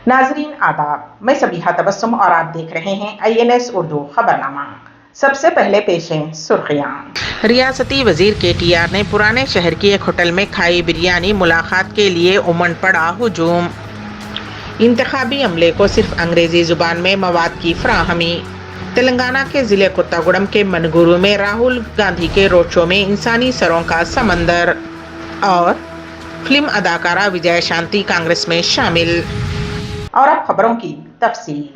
ناظرین آداب، میں سبیحہ تبسم اور آپ دیکھ رہے ہیں INS اردو خبرنامہ۔ سب سے پہلے پیش ہیں سرخیاں۔ ریاستی وزیر KTR نے پرانے شہر کی ایک ہوٹل میں کھائی بریانی، ملاقات کے لیے امڈ پڑا ہجوم۔ انتخابی عملے کو صرف انگریزی زبان میں مواد کی فراہمی۔ تلنگانہ کے ضلع کوتاگوڑم کے منگورو میں راہل گاندھی کے روڈ شو میں انسانی سروں کا سمندر۔ اور فلم اداکارہ وجے شانتی کانگریس میں شامل۔ اور اب خبروں کی تفصیل۔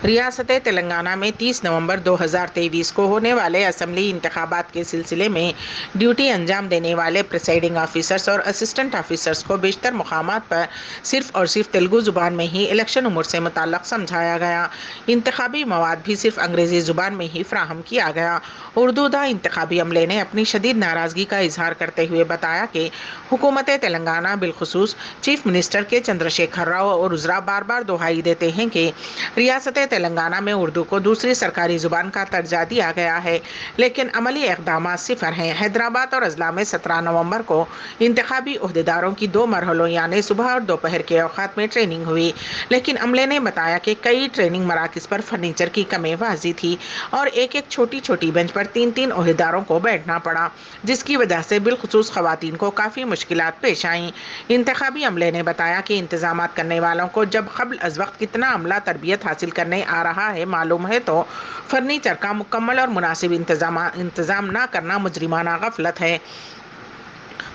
ریاست تلنگانہ میں 30 نومبر 2023 کو ہونے والے اسمبلی انتخابات کے سلسلے میں ڈیوٹی انجام دینے والے پریسائڈنگ آفیسرز اور اسسٹنٹ آفیسرز کو بیشتر مقامات پر صرف اور صرف تیلگو زبان میں ہی الیکشن امور سے متعلق سمجھایا گیا۔ انتخابی مواد بھی صرف انگریزی زبان میں ہی فراہم کیا گیا۔ اردو داں انتخابی عملے نے اپنی شدید ناراضگی کا اظہار کرتے ہوئے بتایا کہ حکومت تلنگانہ بالخصوص چیف منسٹر کے چندرشیکھر راؤ اور وزراء بار بار دہائی دیتے ہیں کہ ریاست تلنگانہ میں اردو کو دوسری سرکاری زبان کا درجہ دیا گیا ہے، لیکن عملی اقدامات صفر ہیں۔ حیدرآباد اور اضلاع میں 17 نومبر کو انتخابی عہدیداروں کی 2 مرحلوں یعنی صبح اور دوپہر کے اوقات میں ٹریننگ ہوئی، لیکن عملے نے بتایا کہ کئی ٹریننگ مراکز پر فرنیچر کی کمی واضح تھی اور ایک چھوٹی بینچ پر 3 عہدیداروں کو بیٹھنا پڑا، جس کی وجہ سے بالخصوص خواتین کو کافی مشکلات پیش آئیں۔ انتخابی عملے نے بتایا کہ انتظامات کرنے والوں کو جب قبل از وقت کتنا عملہ تربیت حاصل کرنے آ رہا ہے معلوم ہے تو فرنیچر کا مکمل اور مناسب انتظام نہ کرنا مجرمانہ غفلت ہے۔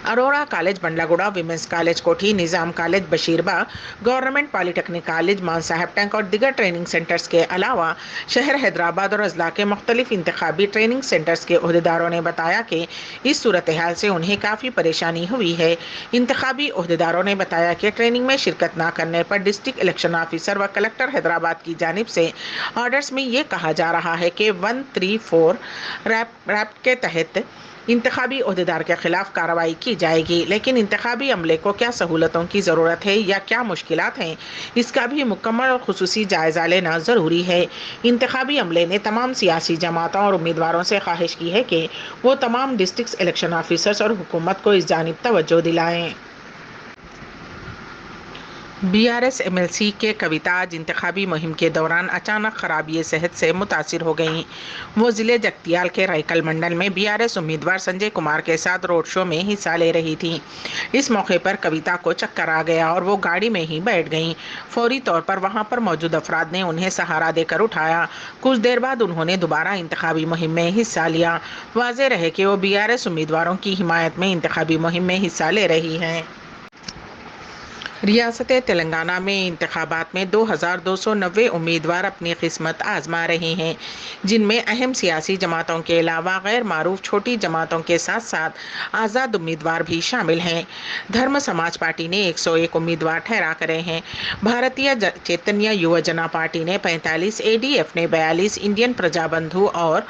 Arora college بنڈلا Guda, women's college کوٹھی، نظام کالج بشیر باغ، گورنمنٹ پالی ٹیکنک کالج مان صاحب ٹینک اور دیگر ٹریننگ سینٹرز کے علاوہ شہر حیدرآباد اور اضلاع کے مختلف انتخابی ٹریننگ سینٹرز کے عہدیداروں نے بتایا کہ اس صورتحال سے انہیں کافی پریشانی ہوئی ہے۔ انتخابی عہدیداروں نے بتایا کہ ٹریننگ میں شرکت نہ کرنے پر ڈسٹرکٹ الیکشن آفیسر و کلکٹر حیدرآباد کی جانب سے آرڈرز میں یہ کہا جا رہا ہے کہ 134 ریپ کے تحت انتخابی عہدیدار کے خلاف کارروائی کی جائے گی، لیکن انتخابی عملے کو کیا سہولتوں کی ضرورت ہے یا کیا مشکلات ہیں، اس کا بھی مکمل اور خصوصی جائزہ لینا ضروری ہے۔ انتخابی عملے نے تمام سیاسی جماعتوں اور امیدواروں سے خواہش کی ہے کہ وہ تمام ڈسٹرکٹ الیکشن آفیسرز اور حکومت کو اس جانب توجہ دلائیں۔ BRS MLC کے کویتا آج انتخابی مہم کے دوران اچانک خرابی صحت سے متاثر ہو گئیں۔ وہ ضلع جگتیال کے رائکل منڈل میں BRS امیدوار سنجے کمار کے ساتھ روڈ شو میں حصہ لے رہی تھیں۔ اس موقع پر کویتا کو چکر آ گیا اور وہ گاڑی میں ہی بیٹھ گئیں۔ فوری طور پر وہاں پر موجود افراد نے انہیں سہارا دے کر اٹھایا۔ کچھ دیر بعد انہوں نے دوبارہ انتخابی مہم میں حصہ لیا۔ واضح رہے کہ وہ BRS امیدواروں کی حمایت میں انتخابی مہم میں حصہ لے رہی ہیں۔ ریاست تلنگانہ میں انتخابات میں 2290 امیدوار اپنی قسمت آزما رہے ہیں، جن میں اہم سیاسی جماعتوں کے علاوہ غیر معروف چھوٹی جماعتوں کے ساتھ ساتھ آزاد امیدوار بھی شامل ہیں۔ دھرم سماج پارٹی نے 101 امیدوار ٹھہرا کرے ہیں۔ بھارتیہ چیتنیہ یووا جنا پارٹی نے 45، ADF نے 42، انڈین پرجا بندھو اور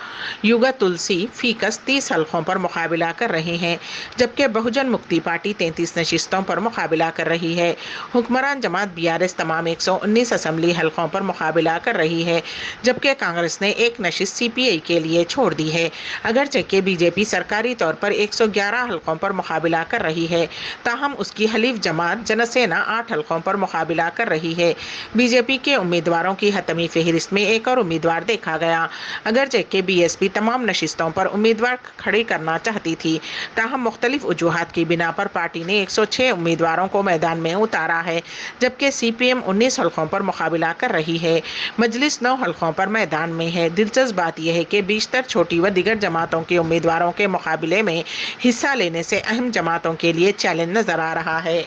یوگا تلسی فیکس 30 حلقوں پر مقابلہ کر رہے ہیں، جبکہ بہوجن مکتی پارٹی 33 نشستوں پر مقابلہ کر رہی ہے۔ حکمران جماعت BRS تمام 119 اسمبلی حلقوں پر مقابلہ کر رہی ہے، جبکہ کانگریس نے ایک نشست CPI کے لیے چھوڑ دی ہے۔ اگرچہ کہ BJP سرکاری طور پر 111 حلقوں پر مقابلہ کر رہی ہے، تاہم اس کی حلیف جماعت جنسینا 8 حلقوں پر مقابلہ کر رہی ہے۔ BJP کے امیدواروں کی حتمی فہرست میں ایک اور امیدوار دیکھا گیا۔ اگرچہ کہ BSP تمام نشستوں پر امیدوار کھڑی کرنا چاہتی تھی، تاہم مختلف وجوہات کی بنا پر پارٹی نے 106 امیدواروں کو میدان میں اتارا ہے، جبکہ CPM 19 حلقوں پر مقابلہ کر رہی ہے۔ مجلس 9 حلقوں پر میدان میں ہے۔ دلچسپ بات یہ ہے کہ بیشتر چھوٹی و دیگر جماعتوں کے امیدواروں کے مقابلے میں حصہ لینے سے اہم جماعتوں کے لیے چیلنج نظر آ رہا ہے۔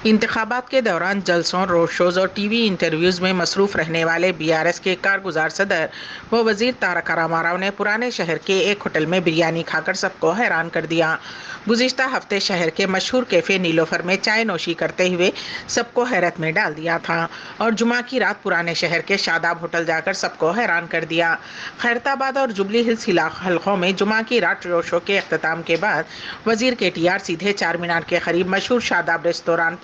انتخابات کے دوران جلسوں، روڈ شوز اور TV انٹرویوز میں مصروف رہنے والے BRS کے کارگزار صدر و وزیر تارک راما راؤ نے پرانے شہر کے ایک ہوٹل میں بریانی کھا کر سب کو حیران کر دیا۔ گزشتہ ہفتے شہر کے مشہور کیفے نیلوفر میں چائے نوشی کرتے ہوئے سب کو حیرت میں ڈال دیا تھا اور جمعہ کی رات پرانے شہر کے شاداب ہوٹل جا کر سب کو حیران کر دیا۔ خیرتآباد اور جوبلی ہلز حلقوں میں جمعہ کی رات روڈ شو کے اختتام کے بعد وزیر KTR سیدھے چار مینار کے قریب مشہور شاداب ریستوران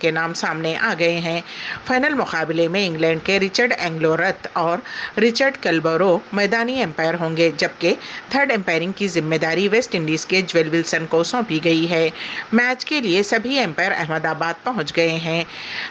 کے نام سامنے آ گئے ہیں۔ فائنل مقابلے میں انگلینڈ کے رچرڈ اینگلورتھ اور رچرڈ کلبرو میدانی امپائر ہوں گے، جبکہ تھرڈ امپائرنگ کی ذمہ داری ویسٹ انڈیز کے جویل ولسن کو سونپی گئی ہے۔ میچ کے لیے سبھی امپائر احمد آباد پہنچ گئے ہیں۔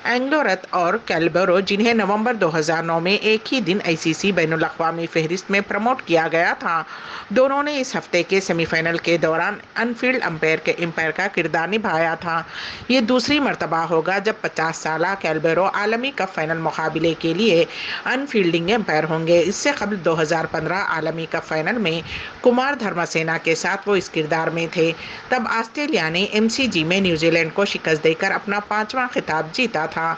اینگلورتھ اور کلبرو، جنہیں نومبر 2009 میں ایک ہی دن ICC بین الاقوامی فہرست میں پروموٹ کیا گیا تھا، دونوں نے اس ہفتے کے سیمی فائنل کے دوران ان فیلڈ امپائر کا کردار نبھایا تھا۔ یہ دوسری مرتبہ ہوگا جب 50 سالہ کیلبرو عالمی کپ فائنل مقابلے کے لیے ان فیلڈنگ امپائر ہوں گے۔ اس سے قبل 2015 عالمی کپ فائنل میں کمار دھرما سینا کے ساتھ وہ اس کردار میں تھے۔ تب آسٹریلیا نے MCG میں نیوزی لینڈ کو شکست دے کر اپنا 5واں خطاب جیتا تھا۔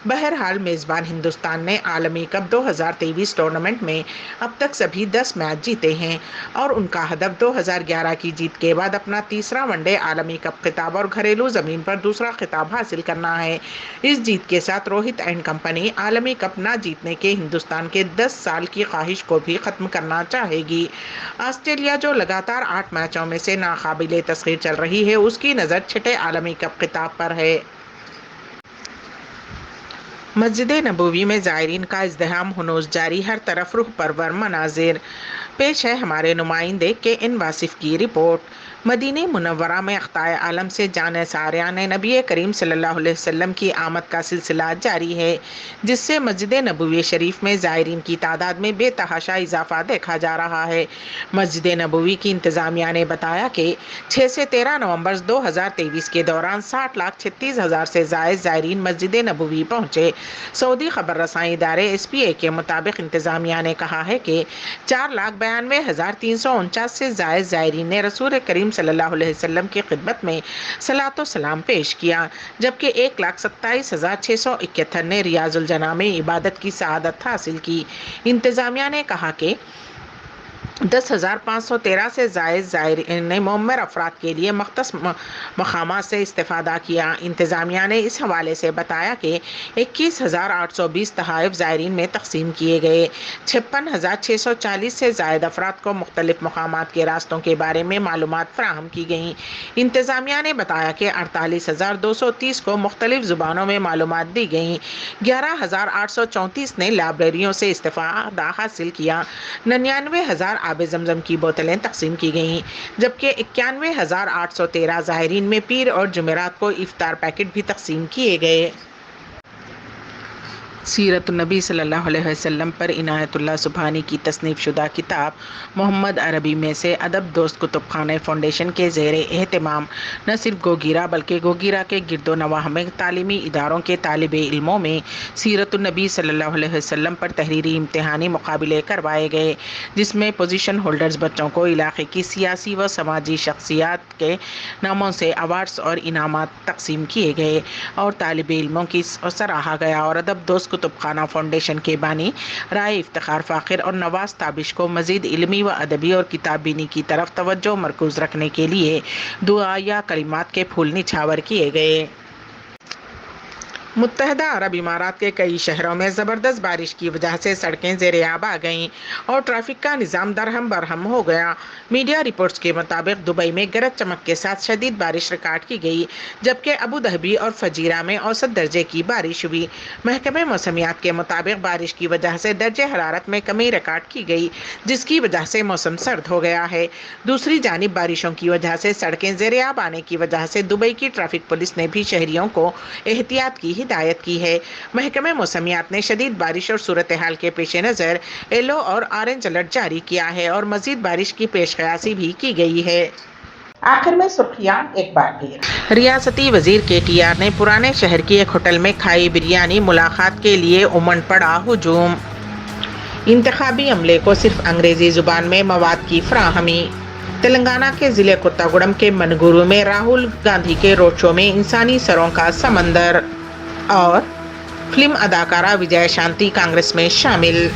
بہرحال میزبان ہندوستان نے عالمی کپ 2023 ٹورنامنٹ میں اب تک سبھی 10 میچ جیتے ہیں اور ان کا ہدف 2011 کی جیت کے بعد اپنا تیسرا ون ڈے عالمی کپ خطاب اور گھریلو زمین پر دوسرا خطاب حاصل کرنا ہے۔ اس جیت کے ساتھ روہت اینڈ کمپنی عالمی کپ نہ جیتنے کے ہندوستان کے 10 سال کی خواہش کو بھی ختم کرنا چاہے گی۔ آسٹریلیا جو لگاتار 8 میچوں میں سے ناقابل تسخیر چل رہی ہے، اس کی نظر چھٹے عالمی کپ خطاب پر ہے۔ مسجد نبوی میں زائرین کا ازدحام ہنوز جاری، ہر طرف روح پرور مناظر۔ پیش ہے ہمارے نمائندے KN واصف کی رپورٹ۔ مدینہ منورہ میں اقطاع عالم سے جانے ساریان نبی کریم صلی اللہ علیہ وسلم کی آمد کا سلسلہ جاری ہے، جس سے مسجد نبوی شریف میں زائرین کی تعداد میں بے تحاشا اضافہ دیکھا جا رہا ہے۔ مسجد نبوی کی انتظامیہ نے بتایا کہ 6 سے 13 نومبر 2023 کے دوران 60,36,000 سے زائد زائرین مسجد نبوی پہنچے۔ سعودی خبر رساں ادارے SPA کے مطابق انتظامیہ نے کہا ہے کہ 4,92,349 سے زائد زائرین نے رسول کریم صلی اللہ علیہ وسلم کی خدمت میں صلاۃ و سلام پیش کیا، جبکہ 1,27,671 نے ریاض الجنہ میں عبادت کی سعادت حاصل کی۔ انتظامیہ نے کہا کہ 10,513 سے زائد زائرین نے معمر افراد کے لیے مختص مقامات سے استفادہ کیا۔ انتظامیہ نے اس حوالے سے بتایا کہ 21,820 تحائف زائرین میں تقسیم کیے گئے۔ 56,640 سے زائد افراد کو مختلف مقامات کے راستوں کے بارے میں معلومات فراہم کی گئیں۔ انتظامیہ نے بتایا کہ 48,230 کو مختلف زبانوں میں معلومات دی گئیں۔ 11,834 نے لائبریریوں سے استفادہ حاصل کیا۔ 99,000 آب زمزم کی بوتلیں تقسیم کی گئیں، جبکہ 91,813 زائرین میں پیر اور جمعرات کو افطار پیکٹ بھی تقسیم کیے گئے۔ سیرت النبی صلی اللہ علیہ وسلم پر عنایت اللہ سبحانی کی تصنیف شدہ کتاب محمد عربی میں سے ادب دوست کتب خانہ فاؤنڈیشن کے زیر اہتمام نہ صرف گوگیرا بلکہ گوگیرا کے گرد و نواح میں تعلیمی اداروں کے طالب علموں میں سیرت النبی صلی اللہ علیہ وسلم پر تحریری امتحانی مقابلے کروائے گئے، جس میں پوزیشن ہولڈرز بچوں کو علاقے کی سیاسی و سماجی شخصیات کے ناموں سے ایوارڈز اور انعامات تقسیم کیے گئے اور طالب علموں کی سراہا گیا، اور ادب دوست کتب خانہ فاؤنڈیشن کے بانی رائے افتخار فاخر اور نواز تابش کو مزید علمی و ادبی اور کتاب بینی کی طرف توجہ مرکوز رکھنے کے لیے دعا یا کلمات کے پھول نچھاور کیے گئے۔ متحدہ عرب امارات کے کئی شہروں میں زبردست بارش کی وجہ سے سڑکیں زیر آب آ گئیں اور ٹریفک کا نظام درہم برہم ہو گیا۔ میڈیا رپورٹس کے مطابق دبئی میں گرج چمک کے ساتھ شدید بارش ریکارڈ کی گئی، جبکہ ابوظہبی اور فجیرہ میں اوسط درجے کی بارش ہوئی۔ محکمہ موسمیات کے مطابق بارش کی وجہ سے درجہ حرارت میں کمی ریکارڈ کی گئی، جس کی وجہ سے موسم سرد ہو گیا ہے۔ دوسری جانب بارشوں کی وجہ سے سڑکیں زیر آب آنے کی وجہ سے دبئی کی ٹریفک پولیس نے بھی شہریوں کو احتیاط کی ہدایت کی ہے۔ محکمہ موسمیات نے شدید بارش اور صورتحال کے پیش نظر یلو اور آرنج الرٹ جاری کیا ہے اور مزید بارش کی پیش قیاسی بھی کی گئی ہے۔ آخر میں سرخیاں ایک بار پھر۔ ریاستی وزیر KTR نے پرانے شہر کی ایک ہوٹل میں کھائی بریانی، ملاقات کے لیے امنڈ پڑا ہجوم۔ انتخابی عملے کو صرف انگریزی زبان میں مواد کی فراہمی۔ تلنگانہ کے ضلع کوتاگوڑم کے منگورو میں راہل گاندھی کے روڈ شو میں انسانی سروں کا سمندر، اور فلم اداکارہ وجے شانتی کانگریس میں شامل۔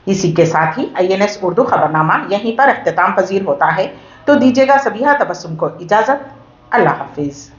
اسی کے ساتھ ہی INS اردو خبرنامہ یہیں پر اختتام پذیر ہوتا ہے، تو دیجیے گا سبیہا تبسم کو اجازت۔ اللہ حافظ۔